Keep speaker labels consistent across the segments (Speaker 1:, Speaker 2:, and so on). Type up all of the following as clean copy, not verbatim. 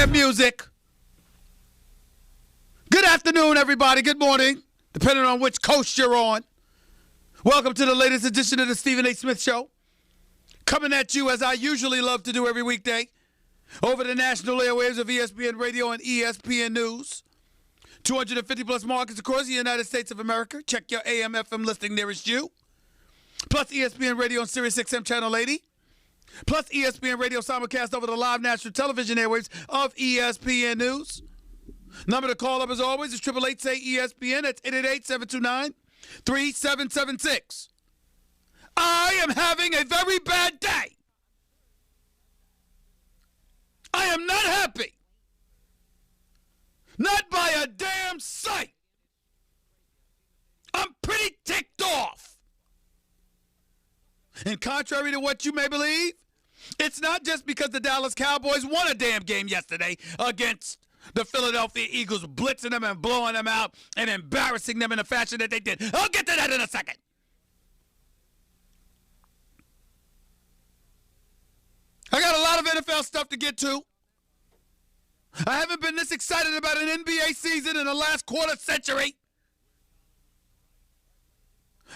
Speaker 1: damn music. Good afternoon, everybody. Good morning, depending on which coast you're on. Welcome to the latest edition of the Stephen A. Smith Show. Coming at you as I usually love to do every weekday over the national airwaves of ESPN Radio and ESPN News. 250 plus markets across the United States of America. Check your AM FM listing nearest you. Plus ESPN Radio on Sirius XM Channel 80. Plus ESPN Radio simulcast over the live national television airwaves of ESPN News. Number to call up as always is 888-SAY-ESPN. That's 888-729-3776. I am having a very bad day. I am not happy. Not by a damn sight. I'm pretty ticked off. And contrary to what you may believe, it's not just because the Dallas Cowboys won a damn game yesterday against the Philadelphia Eagles, blitzing them and blowing them out and embarrassing them in the fashion that they did. I'll get to that in a second. I got a lot of NFL stuff to get to. I haven't been this excited about an NBA season in the last quarter century.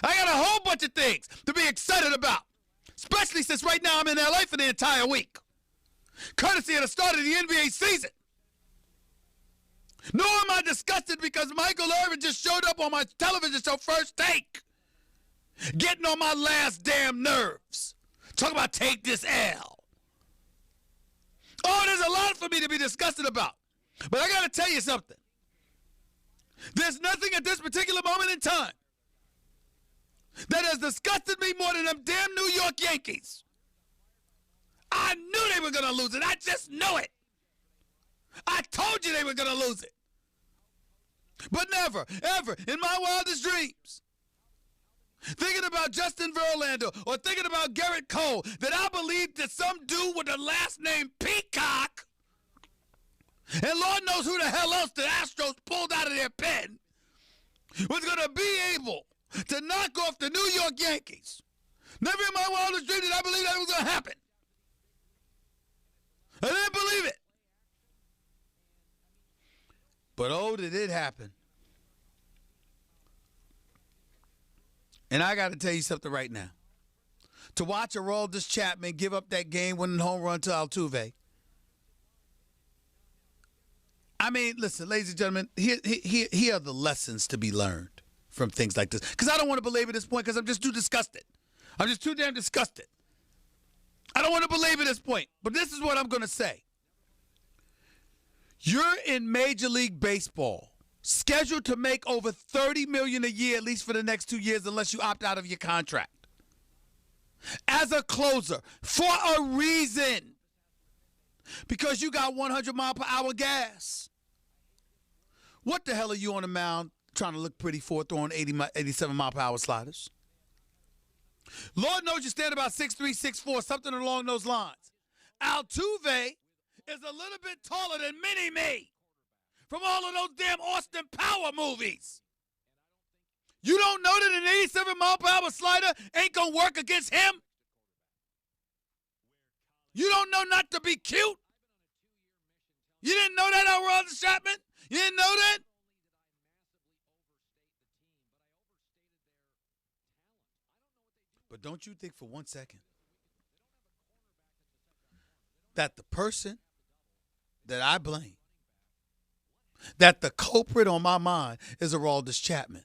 Speaker 1: I got a whole bunch of things to be excited about, especially since right now I'm in LA for the entire week, courtesy of the start of the NBA season. Nor am I disgusted because Michael Irvin just showed up on my television show First Take, getting on my last damn nerves. Talk about take this L. Oh, there's a lot for me to be disgusted about. But I got to tell you something. There's nothing at this particular moment in time that has disgusted me more than them damn New York Yankees. I knew they were going to lose it. I just knew it. I told you they were going to lose it. But never, ever, in my wildest dreams, thinking about Justin Verlander or thinking about Garrett Cole, that I believed that some dude with the last name Peacock, and Lord knows who the hell else the Astros pulled out of their pen, was going to be able to knock off the New York Yankees. Never in my wildest dreams did I believe that was going to happen. I didn't believe it. But oh, did it happen. And I got to tell you something right now. To watch Aroldis Chapman give up that game-winning home run to Altuve. I mean, listen, ladies and gentlemen, here are the lessons to be learned from things like this. Because I don't want to belabor this point because I'm just too disgusted. I'm just too damn disgusted. I don't want to belabor this point, but this is what I'm going to say. You're in Major League Baseball, scheduled to make over $30 million a year, at least for the next 2 years, unless you opt out of your contract. As a closer, for a reason. Because you got 100-mile-per-hour gas. What the hell are you on the mound trying to look pretty for, throwing 87-mile-per-hour sliders? Lord knows you stand about 6'3", 6'4", something along those lines. Altuve is a little bit taller than Mini-Me from all of those damn Austin Power movies. You don't know that an 87-mile-per-hour slider ain't going to work against him? You don't know not to be cute? You didn't know that, Aroldis Chapman? You didn't know that? But don't you think for 1 second that the person that I blame, that the culprit on my mind is Aroldis Chapman,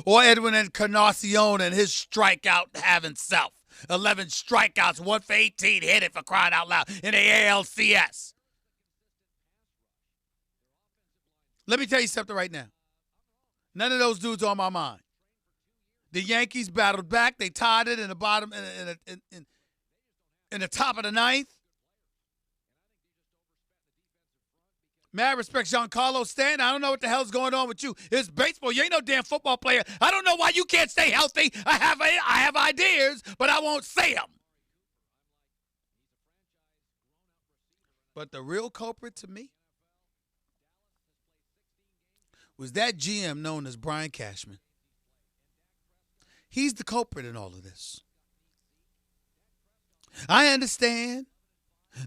Speaker 1: or Edwin Encarnacion and his strikeout having self. 11 strikeouts, 1 for 18, hit it for crying out loud in the ALCS. Let me tell you something right now. None of those dudes are on my mind. The Yankees battled back. They tied it in the bottom, in the top of the ninth. Mad respect, Giancarlo Stanton. I don't know what the hell's going on with you. It's baseball. You ain't no damn football player. I don't know why you can't stay healthy. I have ideas, but I won't say them. But the real culprit to me was that GM known as Brian Cashman. He's the culprit in all of this. I understand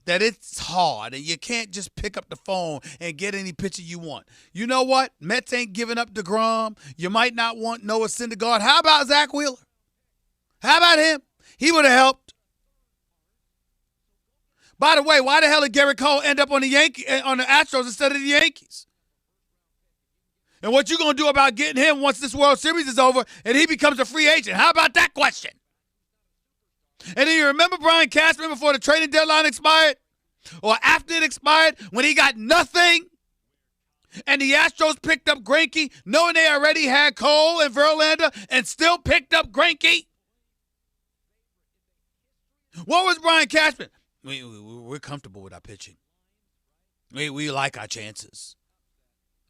Speaker 1: that it's hard and you can't just pick up the phone and get any pitcher you want. You know what? Mets ain't giving up DeGrom. You might not want Noah Syndergaard. How about Zach Wheeler? How about him? He would have helped. By the way, why the hell did Garrett Cole end up on the Astros instead of the Yankees? And what you going to do about getting him once this World Series is over and he becomes a free agent? How about that question? And then you remember Brian Cashman before the trading deadline expired? Or after it expired when he got nothing? And the Astros picked up Greinke knowing they already had Cole and Verlander and still picked up Greinke? What was Brian Cashman? We're comfortable with our pitching. We like our chances.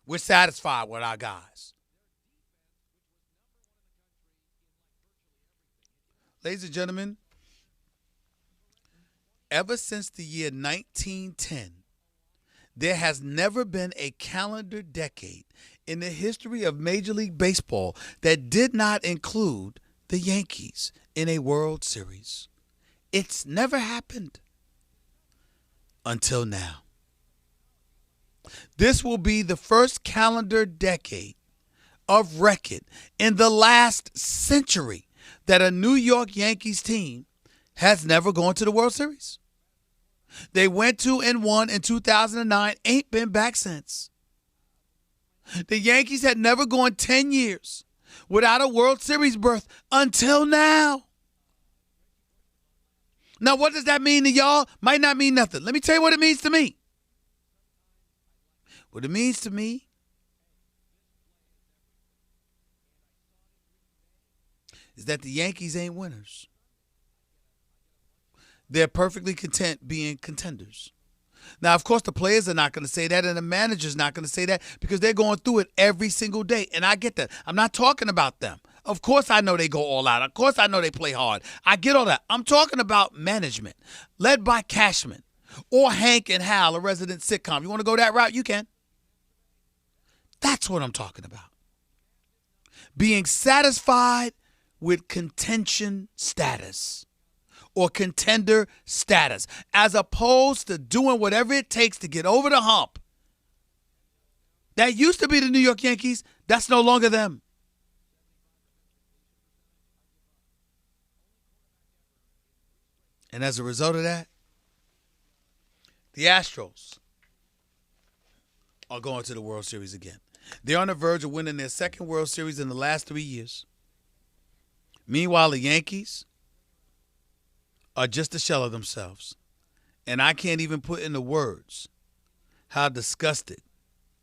Speaker 1: We're satisfied with our guys. Ladies and gentlemen, ever since the year 1910, there has never been a calendar decade in the history of Major League Baseball that did not include the Yankees in a World Series. It's never happened until now. This will be the first calendar decade of record in the last century that a New York Yankees team has never gone to the World Series. They went to and won in 2009, ain't been back since. The Yankees had never gone 10 years without a World Series berth until now. Now, what does that mean to y'all? Might not mean nothing. Let me tell you what it means to me. What it means to me is that the Yankees ain't winners. They're perfectly content being contenders. Now, of course, the players are not going to say that, and the manager's not going to say that because they're going through it every single day, and I get that. I'm not talking about them. Of course I know they go all out. Of course I know they play hard. I get all that. I'm talking about management, led by Cashman or Hank and Hal, a resident sitcom. You want to go that route? You can. That's what I'm talking about. Being satisfied with contention status or contender status, as opposed to doing whatever it takes to get over the hump. That used to be the New York Yankees. That's no longer them. And as a result of that, the Astros are going to the World Series again. They're on the verge of winning their second World Series in the last 3 years. Meanwhile, the Yankees are just a shell of themselves. And I can't even put into words how disgusted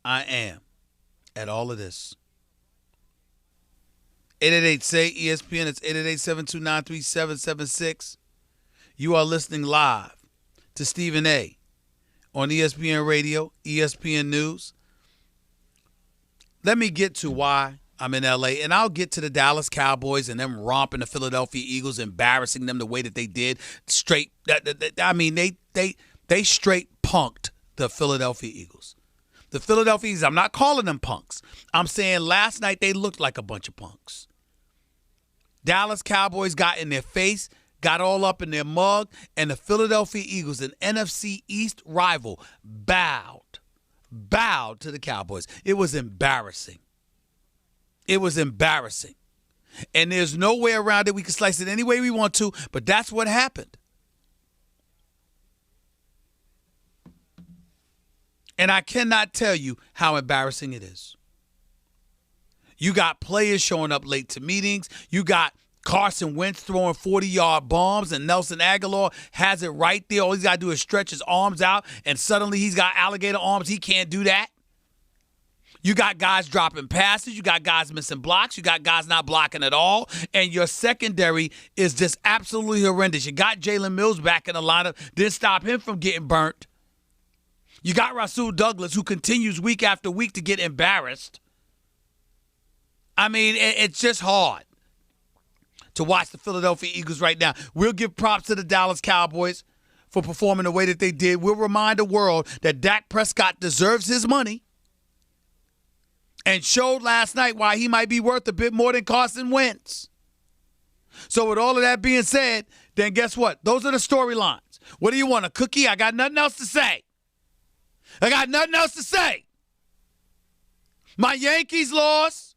Speaker 1: I am at all of this. 888-SAY-ESPN. It's 888-729-3776. You are listening live to Stephen A. on ESPN Radio, ESPN News. Let me get to why I'm in L.A., and I'll get to the Dallas Cowboys and them romping the Philadelphia Eagles, embarrassing them the way that they did. Straight, I mean, they straight punked the Philadelphia Eagles. The Philadelphia Eagles, I'm not calling them punks. I'm saying last night they looked like a bunch of punks. Dallas Cowboys got in their face, got all up in their mug, and the Philadelphia Eagles, an NFC East rival, bowed to the Cowboys. It was embarrassing. It was embarrassing. And there's no way around it. We can slice it any way we want to, but that's what happened. And I cannot tell you how embarrassing it is. You got players showing up late to meetings. You got Carson Wentz throwing 40-yard bombs, and Nelson Aguilar has it right there. All he's got to do is stretch his arms out, and suddenly he's got alligator arms. He can't do that. You got guys dropping passes. You got guys missing blocks. You got guys not blocking at all. And your secondary is just absolutely horrendous. You got Jalen Mills back in the lineup. Didn't stop him from getting burnt. You got Rasul Douglas, who continues week after week to get embarrassed. I mean, it's just hard to watch the Philadelphia Eagles right now. We'll give props to the Dallas Cowboys for performing the way that they did. We'll remind the world that Dak Prescott deserves his money and showed last night why he might be worth a bit more than Carson Wentz. So with all of that being said, then guess what? Those are the storylines. What do you want, a cookie? I got nothing else to say. I got nothing else to say. My Yankees lost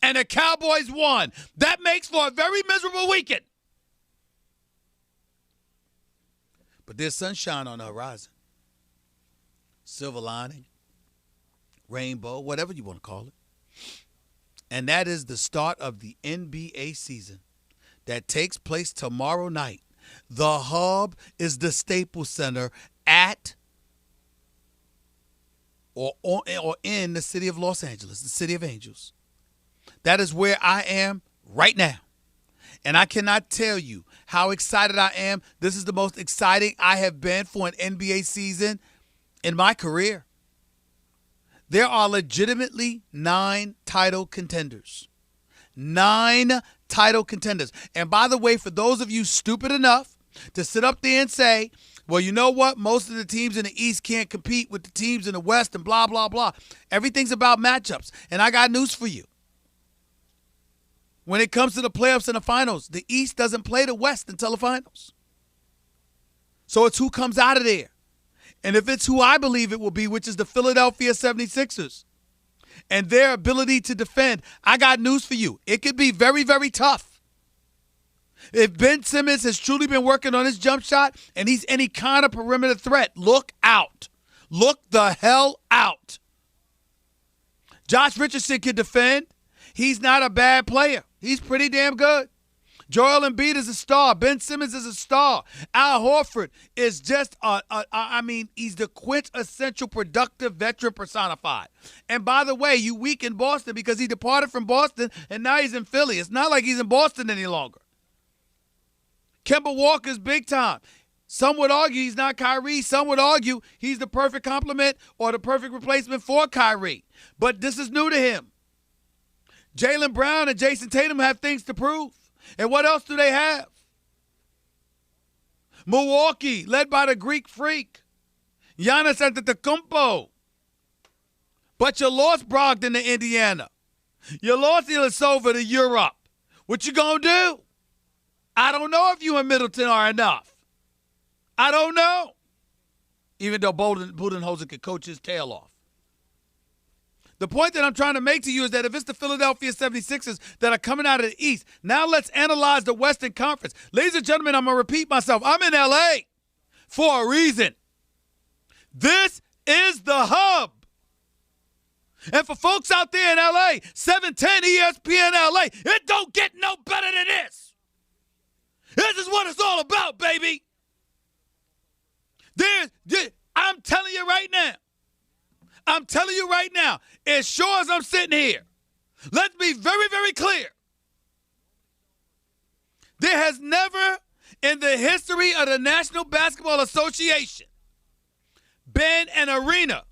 Speaker 1: and the Cowboys won. That makes for a very miserable weekend. But there's sunshine on the horizon. Silver lining, rainbow, whatever you want to call it. And that is the start of the NBA season that takes place tomorrow night. The hub is the Staples Center at or in the city of Los Angeles, the city of angels. That is where I am right now. And I cannot tell you how excited I am. This is the most exciting I have been for an NBA season in my career. There are legitimately 9 title contenders. 9 title contenders. And by the way, for those of you stupid enough to sit up there and say, well, you know what? Most of the teams in the East can't compete with the teams in the West and blah, blah, blah. Everything's about matchups. And I got news for you. When it comes to the playoffs and the finals, the East doesn't play the West until the finals. So it's who comes out of there. And if it's who I believe it will be, which is the Philadelphia 76ers, and their ability to defend, I got news for you. It could be very, very tough. If Ben Simmons has truly been working on his jump shot and he's any kind of perimeter threat, look out. Look the hell out. Josh Richardson can defend. He's not a bad player. He's pretty damn good. Joel Embiid is a star. Ben Simmons is a star. Al Horford is just, he's the quintessential productive veteran personified. And by the way, you weak in Boston because he departed from Boston and now he's in Philly. It's not like he's in Boston any longer. Kemba Walker's big time. Some would argue he's not Kyrie. Some would argue he's the perfect complement or the perfect replacement for Kyrie. But this is new to him. Jaylen Brown and Jason Tatum have things to prove. And what else do they have? Milwaukee, led by the Greek freak, Giannis Antetokounmpo. But you lost Brogdon to Indiana. You lost Ilyasova to Europe. What you gonna do? I don't know if you and Middleton are enough. I don't know. Even though Budenholzer could coach his tail off. The point that I'm trying to make to you is that if it's the Philadelphia 76ers that are coming out of the East, now let's analyze the Western Conference. Ladies and gentlemen, I'm going to repeat myself. I'm in L.A. for a reason. This is the hub. And for folks out there in L.A., 710 ESPN L.A., it don't get no better than this. This is what it's all about, baby. I'm telling you right now. I'm telling you right now, as sure as I'm sitting here, let's be very, very clear. There has never in the history of the National Basketball Association been an arena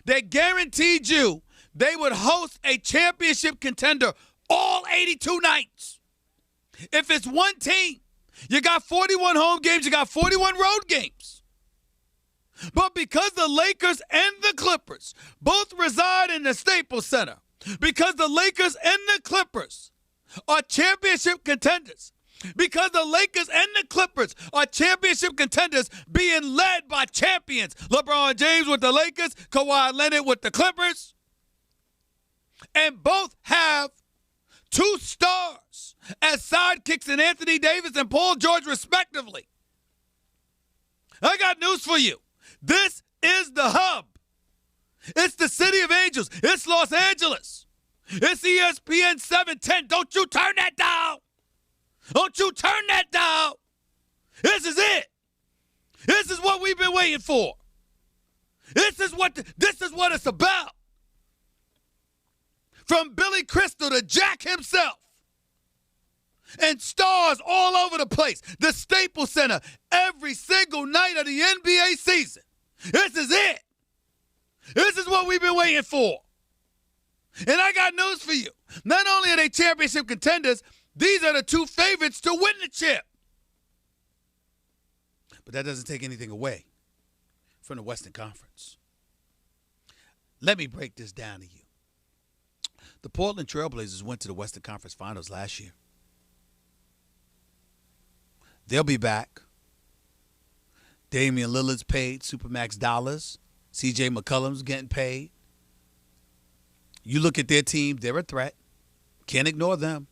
Speaker 1: that guaranteed you they would host a championship contender all 82 nights. If it's one team, you got 41 home games, you got 41 road games. But because the Lakers and the Clippers both reside in the Staples Center, because the Lakers and the Clippers are championship contenders, because the Lakers and the Clippers are championship contenders being led by champions, LeBron James with the Lakers, Kawhi Leonard with the Clippers, and both have 2 stars as sidekicks in Anthony Davis and Paul George respectively. I got news for you. This is the hub. It's the city of angels. It's Los Angeles. It's ESPN 710. Don't you turn that down. Don't you turn that down. This is it. This is what we've been waiting for. This is what it's about. From Billy Crystal to Jack himself. And stars all over the place. The Staples Center every single night of the NBA season. This is it. This is what we've been waiting for. And I got news for you. Not only are they championship contenders, these are the 2 favorites to win the chip. But that doesn't take anything away from the Western Conference. Let me break this down to you. The Portland Trailblazers went to the Western Conference Finals last year. They'll be back. Damian Lillard's paid Supermax dollars. CJ McCollum's getting paid. You look at their team, they're a threat. Can't ignore them.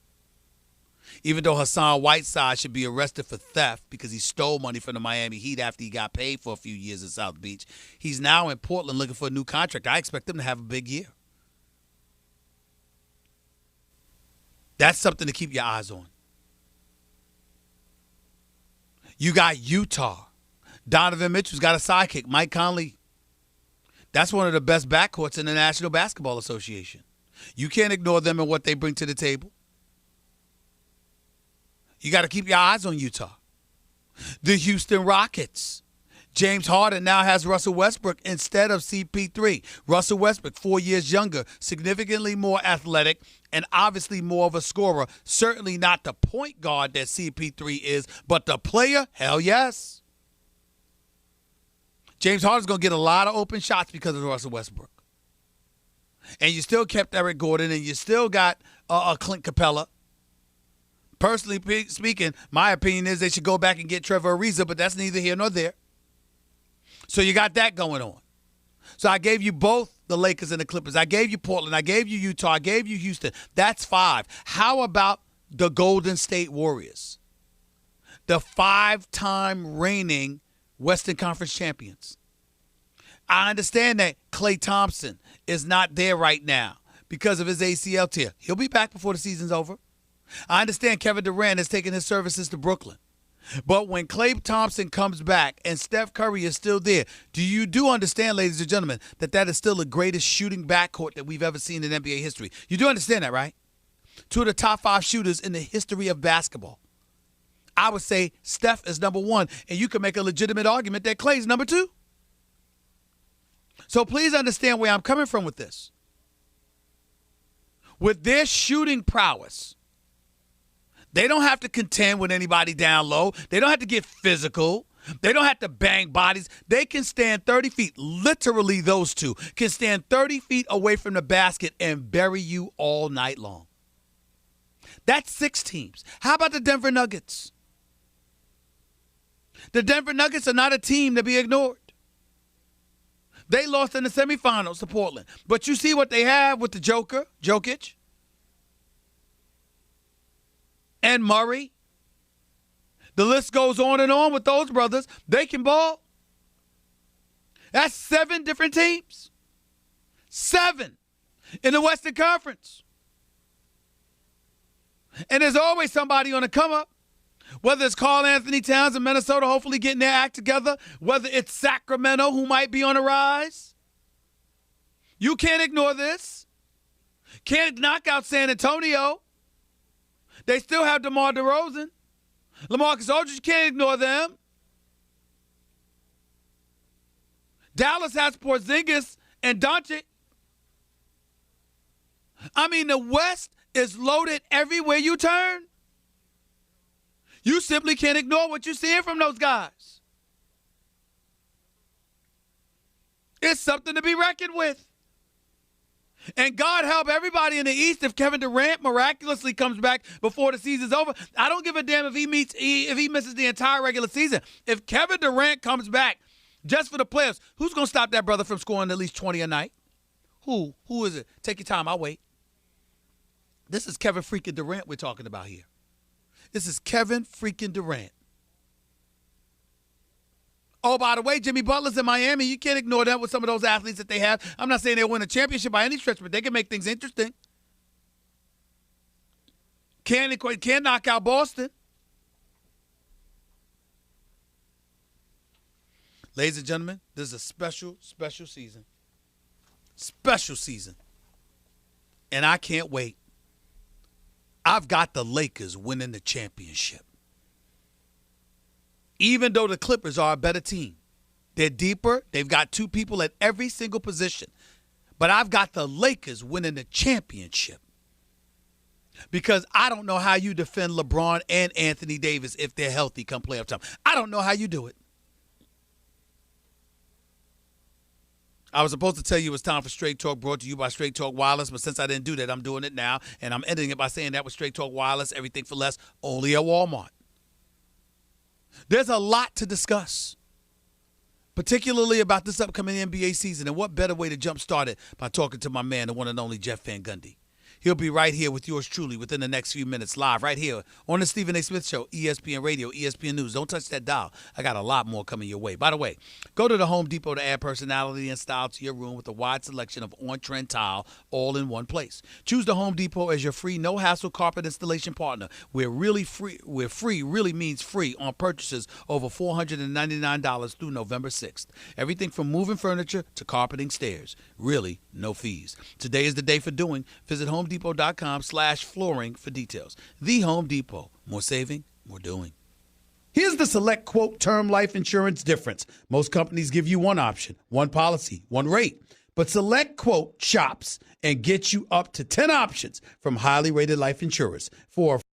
Speaker 1: Even though Hassan Whiteside should be arrested for theft because he stole money from the Miami Heat after he got paid for a few years in South Beach, he's now in Portland looking for a new contract. I expect him to have a big year. That's something to keep your eyes on. You got Utah. Donovan Mitchell's got a sidekick, Mike Conley. That's one of the best backcourts in the National Basketball Association. You can't ignore them and what they bring to the table. You got to keep your eyes on Utah. The Houston Rockets. James Harden now has Russell Westbrook instead of CP3. Russell Westbrook, 4 years younger, significantly more athletic, and obviously more of a scorer. Certainly not the point guard that CP3 is, but the player, hell yes. James Harden's going to get a lot of open shots because of Russell Westbrook. And you still kept Eric Gordon, and you still got Clint Capella. Personally speaking, my opinion is they should go back and get Trevor Ariza, but that's neither here nor there. So you got that going on. So I gave you both the Lakers and the Clippers. I gave you Portland. I gave you Utah. I gave you Houston. That's 5. How about the Golden State Warriors? The 5-time reigning Western Conference champions. I understand that Klay Thompson is not there right now because of his ACL tear. He'll be back before the season's over. I understand Kevin Durant has taken his services to Brooklyn. But when Klay Thompson comes back and Steph Curry is still there, do you understand, ladies and gentlemen, that that is still the greatest shooting backcourt that we've ever seen in NBA history? You do understand that, right? 2 of the top 5 shooters in the history of basketball. I would say Steph is number 1, and you can make a legitimate argument that Klay's number 2. So please understand where I'm coming from with this. With their shooting prowess, they don't have to contend with anybody down low. They don't have to get physical. They don't have to bang bodies. They can stand 30 feet. Literally, those two can stand 30 feet away from the basket and bury you all night long. That's 6 teams. How about the Denver Nuggets? The Denver Nuggets are not a team to be ignored. They lost in the semifinals to Portland. But you see what they have with the Jokic, and Murray. The list goes on and on with those brothers. They can ball. That's 7 different teams. 7 in the Western Conference. And there's always somebody on the come up. Whether it's Karl Anthony Towns in Minnesota hopefully getting their act together. Whether it's Sacramento who might be on the rise. You can't ignore this. Can't knock out San Antonio. They still have DeMar DeRozan. LaMarcus Aldridge, you can't ignore them. Dallas has Porzingis and Doncic. I mean, the West is loaded everywhere you turn. You simply can't ignore what you're seeing from those guys. It's something to be reckoned with. And God help everybody in the East if Kevin Durant miraculously comes back before the season's over. I don't give a damn if he misses the entire regular season. If Kevin Durant comes back just for the playoffs, who's going to stop that brother from scoring at least 20 a night? Who? Who is it? Take your time. I'll wait. This is Kevin freaking Durant we're talking about here. This is Kevin freaking Durant. Oh, by the way, Jimmy Butler's in Miami. You can't ignore that with some of those athletes that they have. I'm not saying they'll win a championship by any stretch, but they can make things interesting. Can't knock out Boston. Ladies and gentlemen, this is a special, special season. Special season. And I can't wait. I've got the Lakers winning the championship. Even though the Clippers are a better team. They're deeper. They've got 2 people at every single position. But I've got the Lakers winning the championship. Because I don't know how you defend LeBron and Anthony Davis if they're healthy come playoff time. I don't know how you do it. I was supposed to tell you it was time for Straight Talk, brought to you by Straight Talk Wireless, but since I didn't do that, I'm doing it now, and I'm ending it by saying that was Straight Talk Wireless, everything for less, only at Walmart. There's a lot to discuss. particularly about this upcoming NBA season. And what better way to jumpstart it by talking to my man, the one and only Jeff Van Gundy. He'll be right here with yours truly within the next few minutes, live right here on the Stephen A. Smith Show, ESPN Radio, ESPN News. Don't touch that dial. I got a lot more coming your way. By the way, go to the Home Depot to add personality and style to your room with a wide selection of on-trend tile all in one place. Choose the Home Depot as your free, no-hassle carpet installation partner. Where free really means free on purchases over $499 through November 6th. Everything from moving furniture to carpeting stairs. Really, no fees. Today is the day for doing. Visit HomeDepot.com/flooring for details. The Home Depot. More saving, more doing. Here's the Select Quote term life insurance difference. Most companies give you one option, one policy, one rate. But Select Quote shops and gets you up to 10 options from highly rated life insurers for